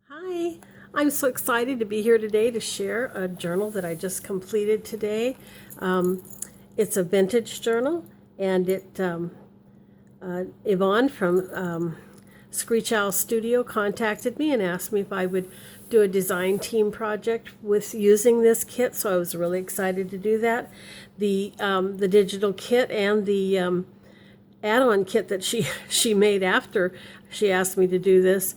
Hi, I'm so excited to be here today to share a journal that I just completed today. It's a vintage journal, and Yvonne from Screech Owl Studio contacted me and asked me if I would do a design team project with using this kit, so I was really excited to do that. The digital kit and the add-on kit that she made after she asked me to do this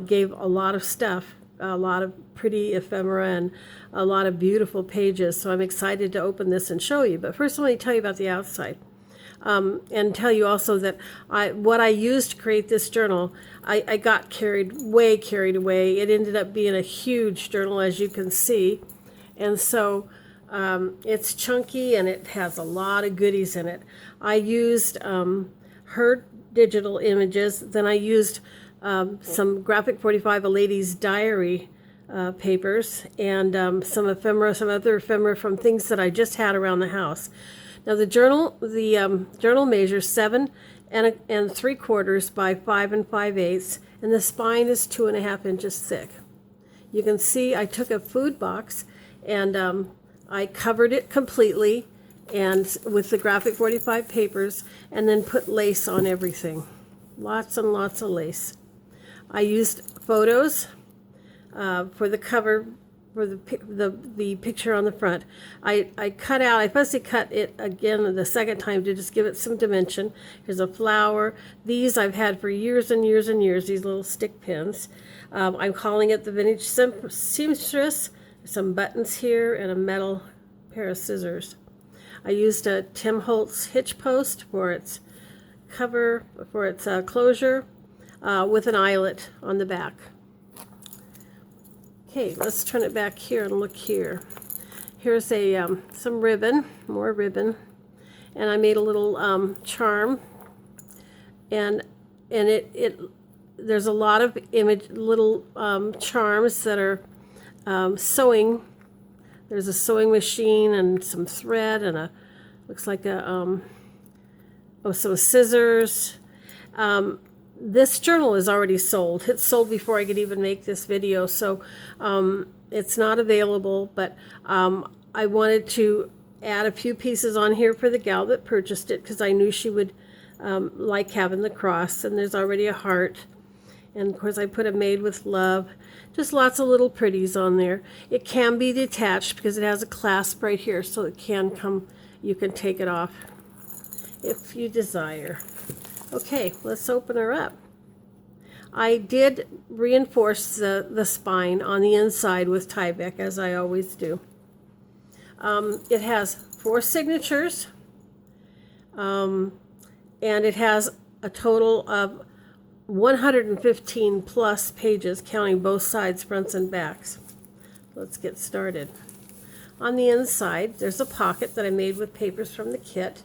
gave a lot of stuff, a lot of pretty ephemera and a lot of beautiful pages. So I'm excited to open this and show you. But first, let me tell you about the outside. And tell you also that what I used to create this journal, I got carried away. It ended up being a huge journal, as you can see. And so it's chunky and it has a lot of goodies in it. I used her digital images, then I used some Graphic 45, a lady's diary papers, and some other ephemera from things that I just had around the house. Now the journal measures 7 and 3/4 by 5 5/8, and the spine is 2.5 inches thick. You can see I took a food box and I covered it completely and with the Graphic 45 papers, and then put lace on everything. Lots and lots of lace. I used photos for the cover, for the picture on the front. I firstly cut it again the second time to just give it some dimension. Here's a flower. These I've had for years and years and years, these little stick pins. I'm calling it the Vintage Seamstress. Some buttons here and a metal pair of scissors. I used a Tim Holtz hitch post for its cover, for its closure, with an eyelet on the back. Okay, let's turn it back here and look here. Here's some ribbon, more ribbon, and I made a little charm, and there's a lot of little charms that are sewing. There's a sewing machine and some thread and looks like some scissors. This journal is already sold. It's sold before I could even make this video, so it's not available, but I wanted to add a few pieces on here for the gal that purchased it because I knew she would like having the cross, and there's already a heart. And of course I put a made with love. Just lots of little pretties on there. It can be detached because it has a clasp right here, so it can come, you can take it off if you desire. Okay, let's open her up. I did reinforce the spine on the inside with Tyvek, as I always do. It has 4 signatures, and it has a total of 115 plus pages, counting both sides, fronts and backs. Let's get started. On the inside, there's a pocket that I made with papers from the kit.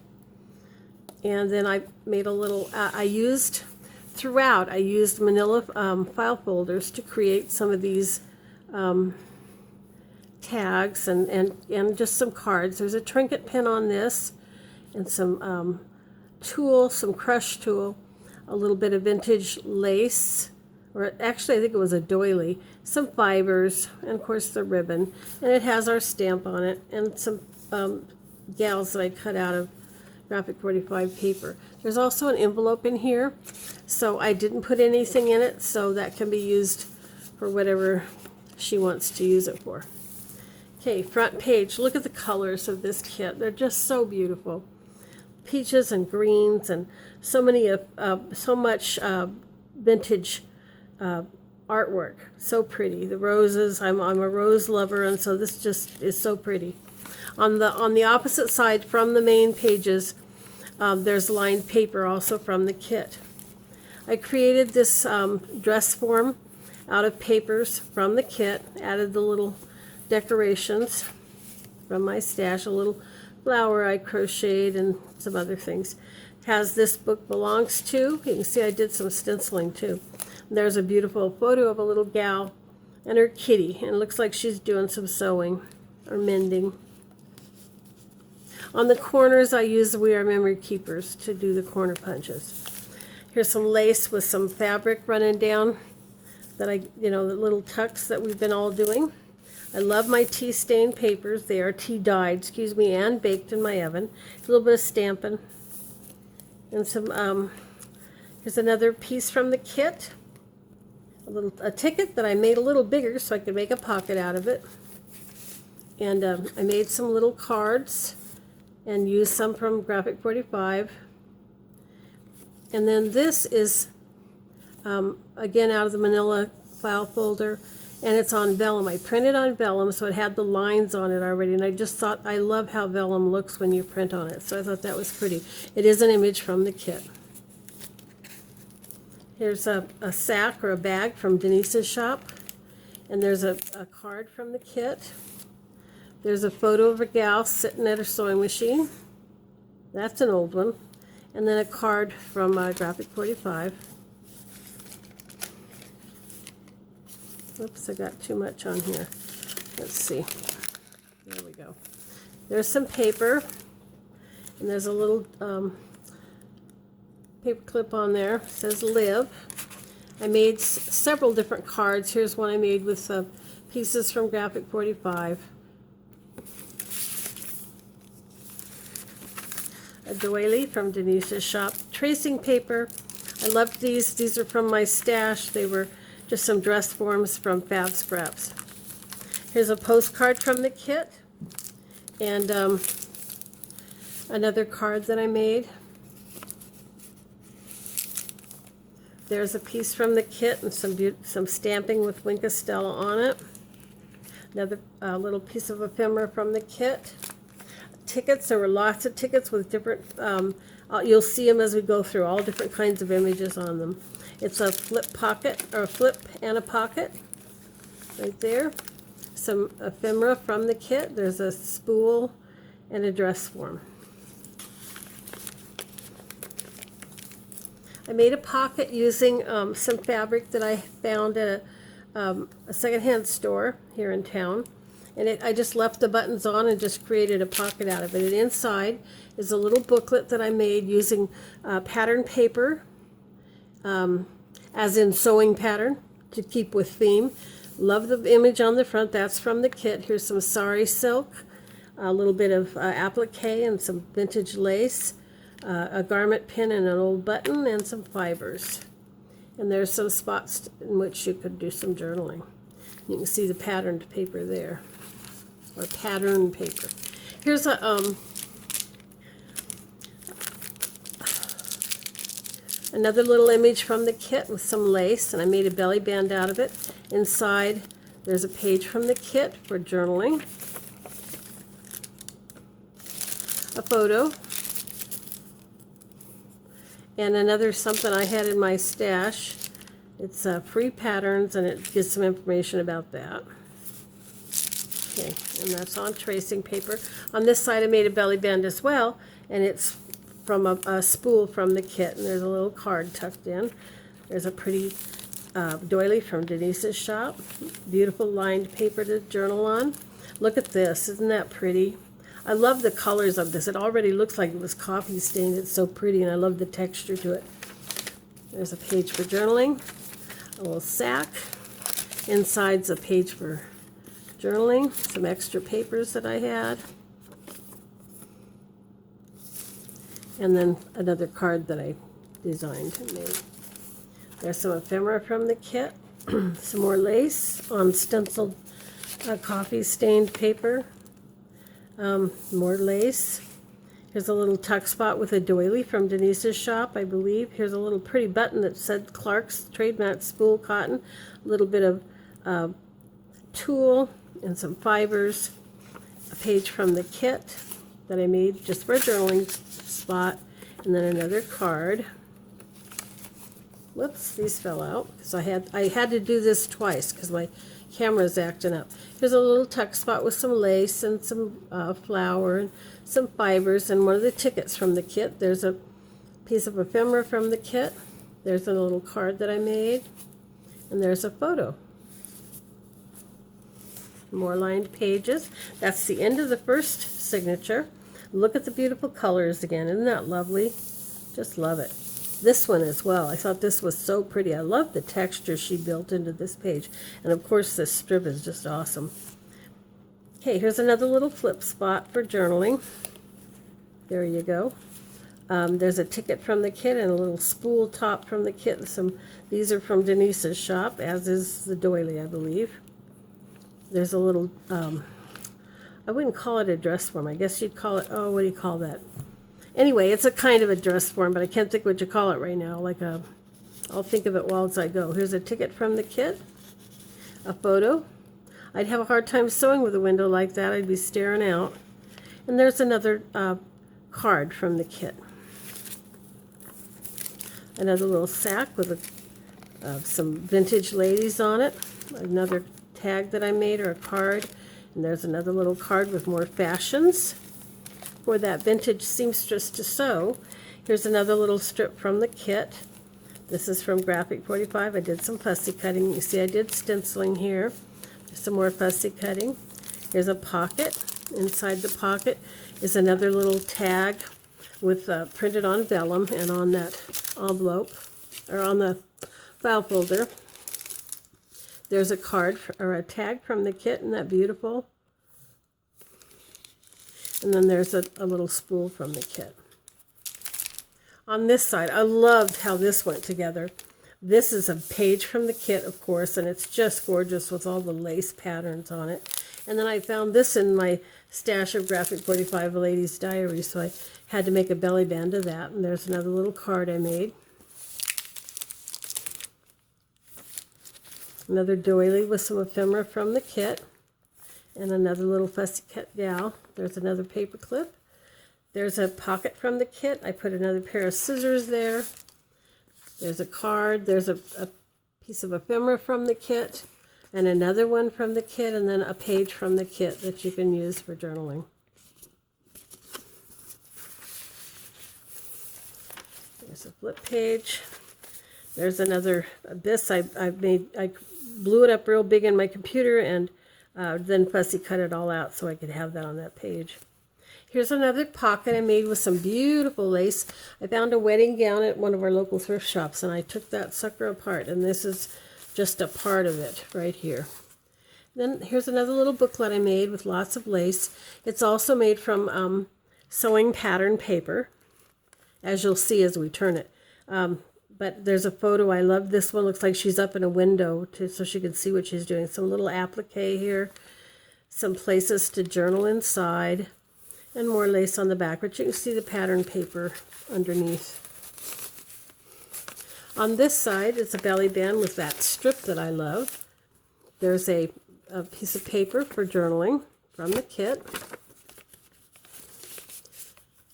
And then I made a little, I used manila file folders to create some of these tags and just some cards. There's a trinket pin on this and some some crush tool, a little bit of vintage lace, or actually I think it was a doily, some fibers, and of course the ribbon. And it has our stamp on it and some gals that I cut out of Graphic 45 paper. There's also an envelope in here, so I didn't put anything in it, so that can be used for whatever she wants to use it for. Okay, front page. Look at the colors of this kit. They're just so beautiful. Peaches and greens and so much vintage artwork. So pretty. The roses. I'm a rose lover, and so this just is so pretty. On the opposite side from the main pages, there's lined paper also from the kit. I created this dress form out of papers from the kit, added the little decorations from my stash, a little flower I crocheted and some other things. Has This Book Belongs To. You can see I did some stenciling too. There's a beautiful photo of a little gal and her kitty, and it looks like she's doing some sewing or mending. On the corners, I use the We Are Memory Keepers to do the corner punches. Here's some lace with some fabric running down that the little tucks that we've been all doing. I love my tea stained papers. They are tea dyed, excuse me, and baked in my oven. A little bit of stamping. And some, here's another piece from the kit. A ticket that I made a little bigger so I could make a pocket out of it. And I made some little cards and used some from Graphic 45. And then this is, again, out of the manila file folder, and it's on vellum. I printed on vellum, so it had the lines on it already, and I just thought, I love how vellum looks when you print on it, so I thought that was pretty. It is an image from the kit. Here's a sack or a bag from Denise's shop, and there's a card from the kit. There's a photo of a gal sitting at her sewing machine. That's an old one. And then a card from Graphic 45. Oops, I got too much on here. Let's see. There we go. There's some paper, and there's a little paper clip on there. It says live. I made several different cards. Here's one I made with pieces from Graphic 45. A doily from Denise's shop. Tracing paper. I loved these. These are from my stash. They were just some dress forms from Fab Scraps. Here's a postcard from the kit. And another card that I made. There's a piece from the kit and some stamping with Wink Estella on it. Another little piece of ephemera from the kit. Tickets, there were lots of tickets with different, you'll see them as we go through, all different kinds of images on them. It's a flip pocket, or a flip and a pocket, right there. Some ephemera from the kit. There's a spool and a dress form. I made a pocket using some fabric that I found at a secondhand store here in town. And I just left the buttons on and just created a pocket out of it. And inside is a little booklet that I made using pattern paper, as in sewing pattern, to keep with theme. Love the image on the front. That's from the kit. Here's some sari silk, a little bit of applique and some vintage lace, a garment pin and an old button, and some fibers. And there's some spots in which you could do some journaling. You can see the patterned paper there. Or pattern paper. Here's another little image from the kit with some lace, and I made a belly band out of it. Inside, there's a page from the kit for journaling. A photo. And another something I had in my stash. It's free patterns, and it gives some information about that. Okay, and that's on tracing paper. On this side I made a belly band as well, and it's from a spool from the kit, and there's a little card tucked in. There's a pretty doily from Denise's shop. Beautiful lined paper to journal on. Look at this, isn't that pretty? I love the colors of this. It already looks like it was coffee stained. It's so pretty, and I love the texture to it. There's a page for journaling, a little sack. Inside's a page for journaling, some extra papers that I had, and then another card that I designed and made. There's some ephemera from the kit, some more lace on stenciled coffee stained paper, more lace. Here's a little tuck spot with a doily from Denise's shop, I believe. Here's a little pretty button that said Clark's Trademat Spool Cotton, a little bit of tulle and some fibers, a page from the kit that I made just for a journaling spot, and then another card. Whoops, these fell out because I had to do this twice because my camera's acting up. Here's a little tuck spot with some lace and some flower and some fibers, and one of the tickets from the kit. There's a piece of ephemera from the kit. There's a little card that I made, and there's a photo. More lined pages. That's the end of the first signature. Look at the beautiful colors again. Isn't that lovely? Just love it. this one as well. I thought this was so pretty. I love the texture she built into this page. And of course this strip is just awesome. Okay, here's another little flip spot for journaling. There you go. There's a ticket from the kit and a little spool top from the kit. These are from Denise's shop, as is the doily, I believe. There's a little, I wouldn't call it a dress form. I guess you'd call it, oh, what do you call that? Anyway, it's a kind of a dress form, but I can't think what you call it right now. I'll think of it while I go. Here's a ticket from the kit, a photo. I'd have a hard time sewing with a window like that. I'd be staring out. And there's another card from the kit. Another little sack with some vintage ladies on it. Another tag that I made, or a card. And there's another little card with more fashions for that vintage seamstress to sew. Here's another little strip from the kit. This is from Graphic 45. I did some fussy cutting. You see I did stenciling here. There's some more fussy cutting. Here's a pocket. Inside the pocket is another little tag with printed on vellum, and on that envelope, or on the file folder, there's a card or a tag from the kit. Isn't that beautiful? And then there's a little spool from the kit. On this side, I loved how this went together. This is a page from the kit, of course, and it's just gorgeous with all the lace patterns on it. And then I found this in my stash of Graphic 45 Ladies Diary, so I had to make a belly band of that. And there's another little card I made. Another doily with some ephemera from the kit. And another little fussy cut gal. There's another paper clip. There's a pocket from the kit. I put another pair of scissors there. There's a card. There's a piece of ephemera from the kit. And another one from the kit. And then a page from the kit that you can use for journaling. There's a flip page. There's another, this I blew it up real big in my computer and then fussy cut it all out so I could have that on that page. Here's another pocket I made with some beautiful lace. I found a wedding gown at one of our local thrift shops, and I took that sucker apart, and this is just a part of it right here. Then here's another little booklet I made with lots of lace. It's also made from sewing pattern paper, as you'll see as we turn it. But there's a photo. I love this one. Looks like she's up in a window so she can see what she's doing. Some little applique here. Some places to journal inside. And more lace on the back. But you can see the pattern paper underneath. On this side is a belly band with that strip that I love. There's a piece of paper for journaling from the kit.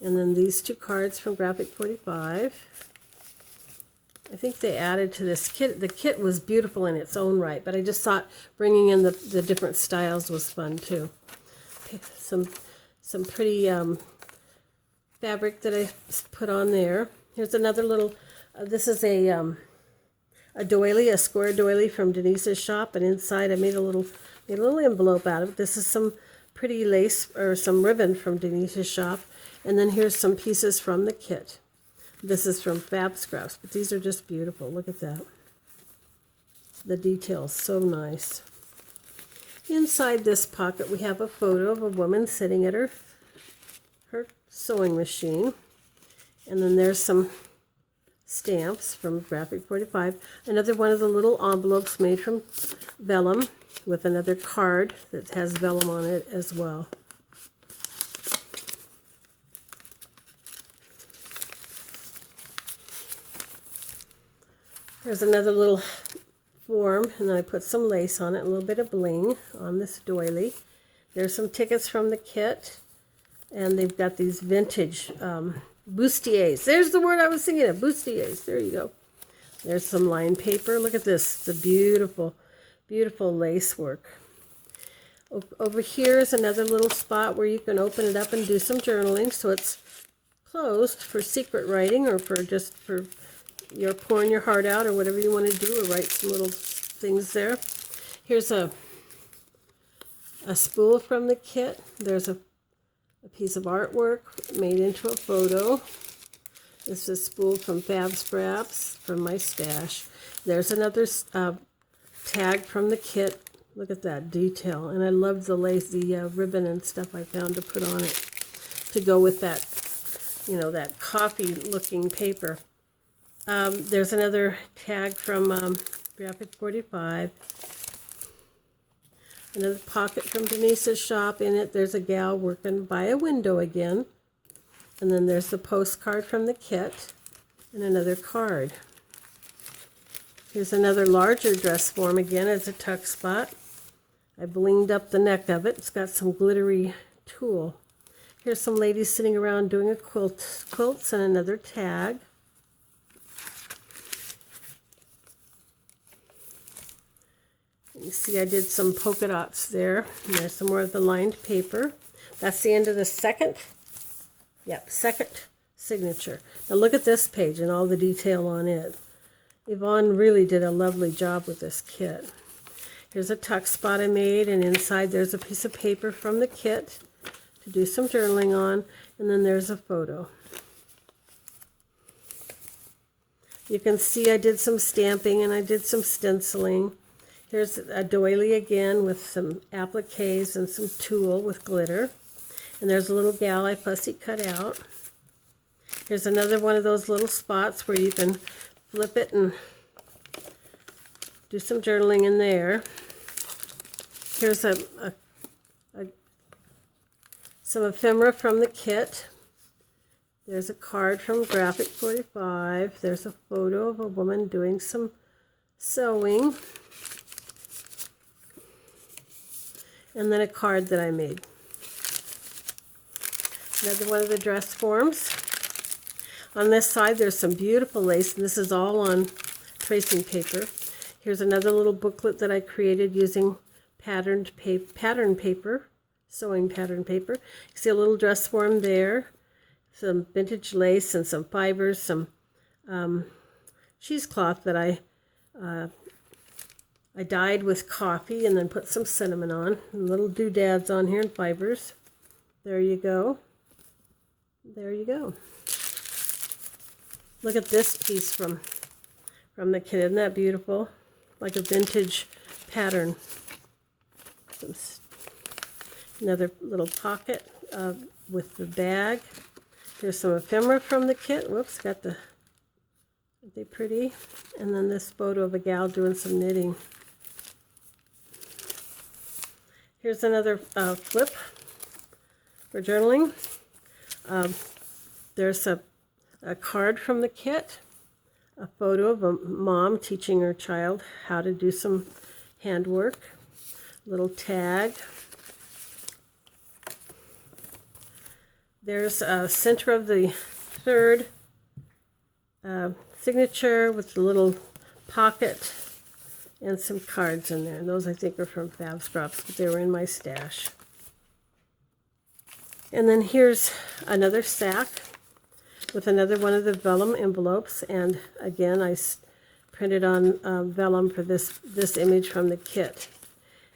And then these two cards from Graphic 45. I think they added to this kit. The kit was beautiful in its own right, but I just thought bringing in the different styles was fun too. Some pretty fabric that I put on there. Here's another little, this is a doily, a square doily from Denise's shop, and inside I made a little envelope out of it. This is some pretty lace, or some ribbon from Denise's shop, and then here's some pieces from the kit. This is from Fab Scraps, but these are just beautiful. Look at that. The details, so nice. Inside this pocket, we have a photo of a woman sitting at her sewing machine. And then there's some stamps from Graphic 45. Another one of the little envelopes made from vellum with another card that has vellum on it as well. There's another little form, and then I put some lace on it, a little bit of bling on this doily. There's some tickets from the kit, and they've got these vintage bustiers. There's the word I was thinking of, bustiers. There you go. There's some lined paper. Look at this, the beautiful, beautiful lace work. Over here is another little spot where you can open it up and do some journaling. So it's closed for secret writing, or for just for you're pouring your heart out, or whatever you want to do, or write some little things there. Here's a spool from the kit. There's a piece of artwork made into a photo. This is spooled from Fab Scraps from my stash. There's another tag from the kit. Look at that detail. And I love the lacy ribbon and stuff I found to put on it to go with that, you know, that coffee looking paper. There's another tag from Graphic 45. Another pocket from Denise's shop. In it, there's a gal working by a window again. And then there's the postcard from the kit and another card. Here's another larger dress form again as a tuck spot. I blinged up the neck of it. It's got some glittery tulle. Here's some ladies sitting around doing a quilts and another tag. You see I did some polka dots there. And there's some more of the lined paper. That's the end of the second signature. Now look at this page and all the detail on it. Yvonne really did a lovely job with this kit. Here's a tuck spot I made, and inside there's a piece of paper from the kit to do some journaling on, and then there's a photo. You can see I did some stamping and I did some stenciling. Here's a doily again with some appliques and some tulle with glitter. And there's a little gal I fussy cut out. Here's another one of those little spots where you can flip it and do some journaling in there. Here's some ephemera from the kit. There's a card from Graphic 45. There's a photo of a woman doing some sewing. And then a card that I made. Another one of the dress forms. On this side, there's some beautiful lace, and this is all on tracing paper. Here's another little booklet that I created using pattern paper, sewing pattern paper. You see a little dress form there, some vintage lace and some fibers, some cheesecloth that I dyed with coffee and then put some cinnamon on. And little doodads on here and fibers. There you go. There you go. Look at this piece from the kit. Isn't that beautiful? Like a vintage pattern. Another little pocket with the bag. Here's some ephemera from the kit. Whoops, got the... Aren't they pretty? And then this photo of a gal doing some knitting. Here's another flip for journaling. There's a card from the kit, a photo of a mom teaching her child how to do some handwork, little tag. There's a center of the third signature with the little pocket and some cards in there. And those I think are from Fab Scraps, but they were in my stash. And then here's another sack with another one of the vellum envelopes. And again, I printed on vellum for this image from the kit.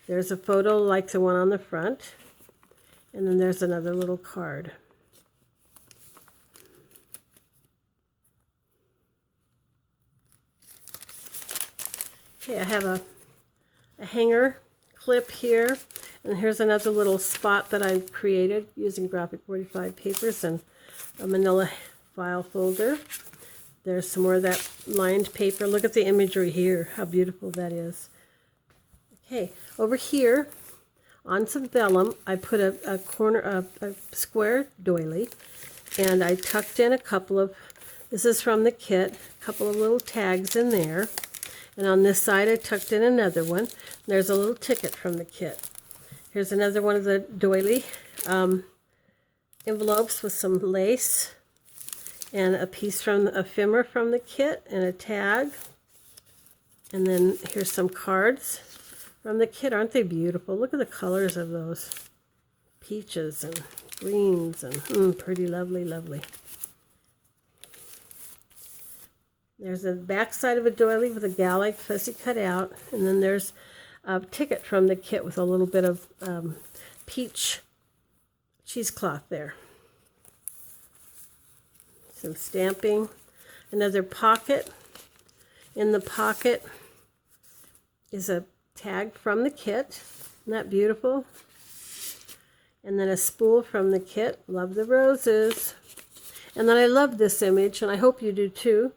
There's a photo like the one on the front. And then there's another little card. Okay, I have a hanger clip here, and here's another little spot that I created using Graphic 45 papers and a manila file folder. There's some more of that lined paper. Look at the imagery here, how beautiful that is. Okay, over here on some vellum, I put a square doily, and I tucked in a couple of, this is from the kit, a couple of little tags in there. And on this side, I tucked in another one. There's a little ticket from the kit. Here's another one of the doily envelopes with some lace and a piece from the ephemera from the kit and a tag. And then here's some cards from the kit. Aren't they beautiful? Look at the colors of those. Peaches and greens and pretty lovely, lovely. There's the back side of a doily with a gal like fussy cut out, and then there's a ticket from the kit with a little bit of peach cheesecloth there. some stamping. Another pocket. In the pocket is a tag from the kit. Isn't that beautiful? And then a spool from the kit. Love the roses. And then I love this image, and I hope you do too.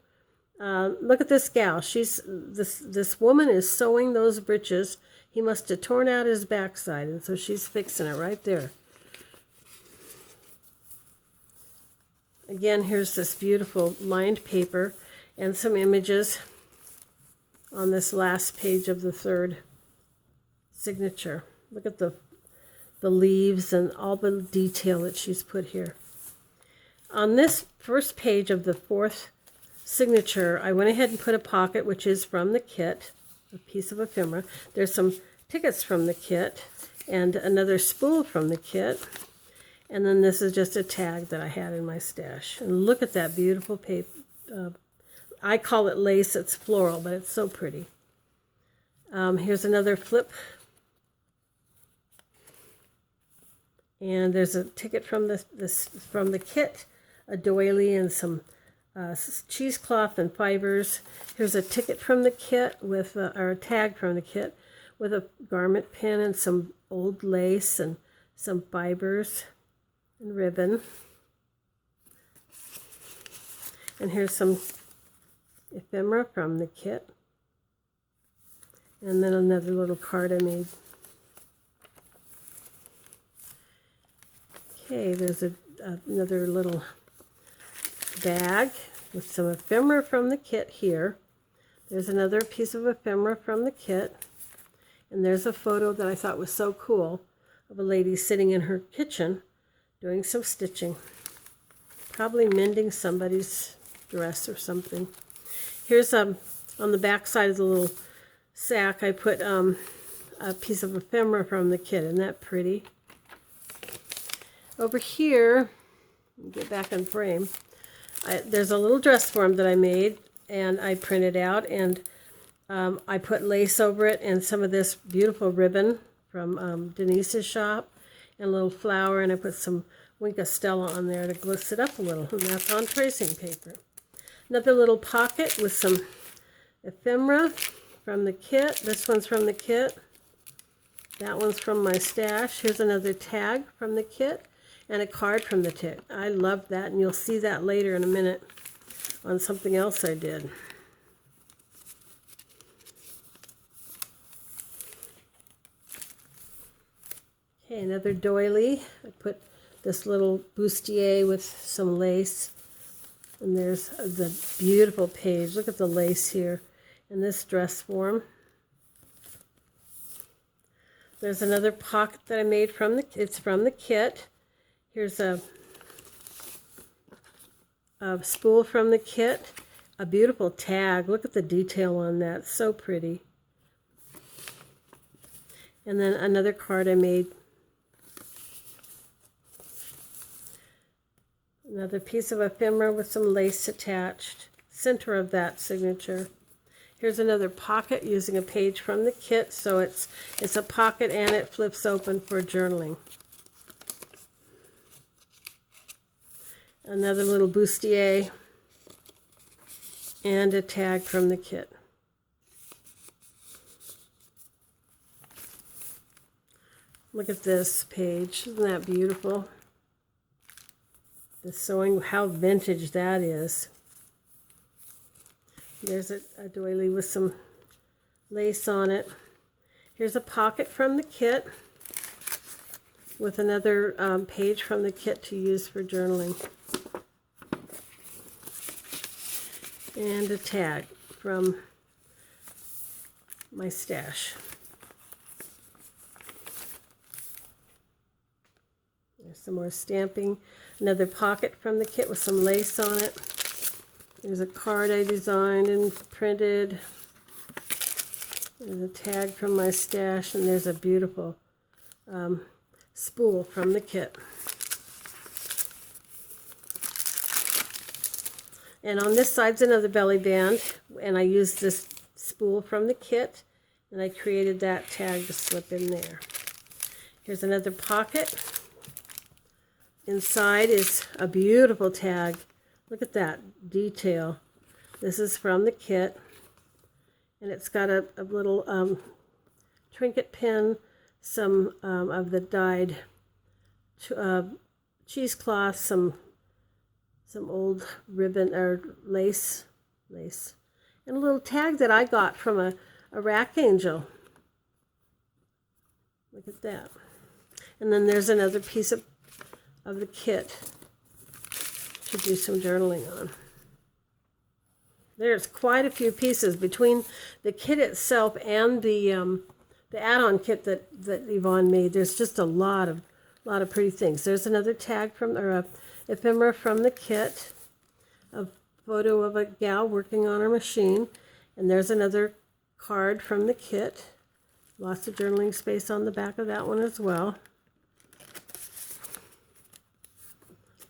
Look at this gal. This woman is sewing those breeches. He must have torn out his backside, and so she's fixing it right there. Again, here's this beautiful lined paper and some images on this last page of the third signature. Look at the leaves and all the detail that she's put here. On this first page of the fourth signature, I went ahead and put a pocket, which is from the kit, a piece of ephemera. There's some tickets from the kit and another spool from the kit. And then this is just a tag that I had in my stash. And look at that beautiful paper. I call it lace. It's floral, but it's so pretty. Here's another flip. And there's a ticket from the kit, a doily and some cheesecloth and fibers. Here's a ticket from the kit with, or a tag from the kit with a garment pin and some old lace and some fibers and ribbon. And here's some ephemera from the kit. And then another little card I made. Okay, there's another little bag with some ephemera from the kit here. There's another piece of ephemera from the kit. And there's a photo that I thought was so cool of a lady sitting in her kitchen doing some stitching. Probably mending somebody's dress or something. Here's on the back side of the little sack, I put a piece of ephemera from the kit. Isn't that pretty? Over here, get back in frame, there's a little dress form that I made and I printed out, and I put lace over it and some of this beautiful ribbon from Denise's shop and a little flower, and I put some Wink Stella on there to gliss it up a little, and that's on tracing paper. Another little pocket with some ephemera from the kit. This one's from the kit. That one's from my stash. Here's another tag from the kit and a card from the kit. I love that, and you'll see that later in a minute on something else I did. Okay, another doily. I put this little bustier with some lace. And there's the beautiful page. Look at the lace here in this dress form. There's another pocket that I made it's from the kit. Here's a spool from the kit. A beautiful tag. Look at the detail on that. So pretty. And then another card I made. Another piece of ephemera with some lace attached. Center of that signature. Here's another pocket using a page from the kit, so it's a pocket and it flips open for journaling. Another little bustier and a tag from the kit. Look at this page. Isn't that beautiful? The sewing, how vintage that is. There's a doily with some lace on it. Here's a pocket from the kit with another page from the kit to use for journaling. And a tag from my stash. There's some more stamping. Another pocket from the kit with some lace on it. There's a card I designed and printed. There's a tag from my stash, and there's a beautiful spool from the kit. And on this side's another belly band, and I used this spool from the kit, and I created that tag to slip in there. Here's another pocket. Inside is a beautiful tag Look at that detail. This is from the kit, and it's got a little trinket pin, some of the dyed cheesecloth, some old ribbon or lace, and a little tag that I got from a rack angel. Look at that. And then there's another piece of the kit to do some journaling on. There's quite a few pieces between the kit itself and the add-on kit that Yvonne made. There's just a lot of pretty things. There's another tag from, or a ephemera from the kit, a photo of a gal working on her machine, and there's another card from the kit. Lots of journaling space on the back of that one as well.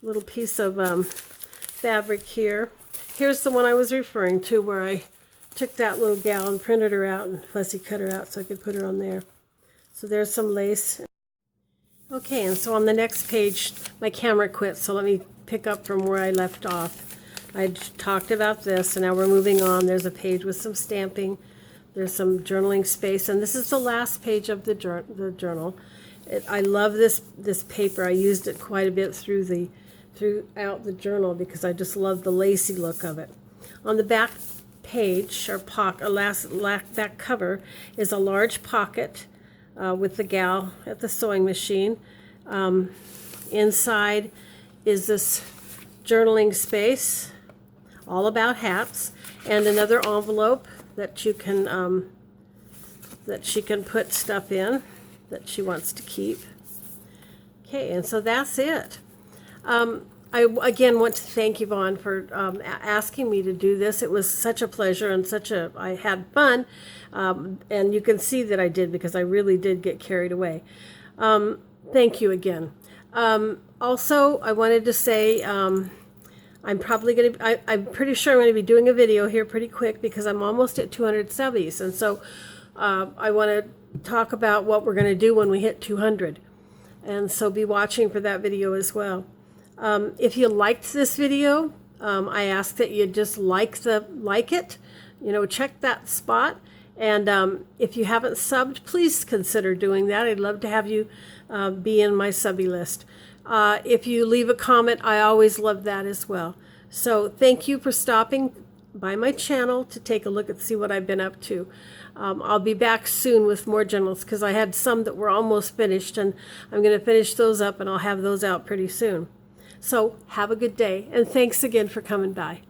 Little piece of fabric here. Here's the one I was referring to, where I took that little gal and printed her out and fussy cut her out so I could put her on there. So there's some lace. Okay, and so on the next page, my camera quit, so let me pick up from where I left off. I talked about this, and now we're moving on. There's a page with some stamping. There's some journaling space, and this is the last page of the journal. I love this paper. I used it quite a bit throughout the journal because I just love the lacy look of it. On the back page, or back cover, is a large pocket with the gal at the sewing machine. Inside is this journaling space, all about hats, and another envelope that you can that she can put stuff in that she wants to keep. Okay, and so that's it. I again want to thank Yvonne for asking me to do this. It was such a pleasure and I had fun, and you can see that I did because I really did get carried away. Thank you again. Also, I wanted to say I'm pretty sure I'm going to be doing a video here pretty quick because I'm almost at 200 subbies, and so I want to talk about what we're going to do when we hit 200, and so be watching for that video as well. If you liked this video, I ask that you just like it, check that spot, and if you haven't subbed, please consider doing that. I'd love to have you be in my subby list. If you leave a comment, I always love that as well. So thank you for stopping by my channel to take a look and see what I've been up to. I'll be back soon with more journals because I had some that were almost finished, and I'm going to finish those up, and I'll have those out pretty soon. So have a good day, and thanks again for coming by.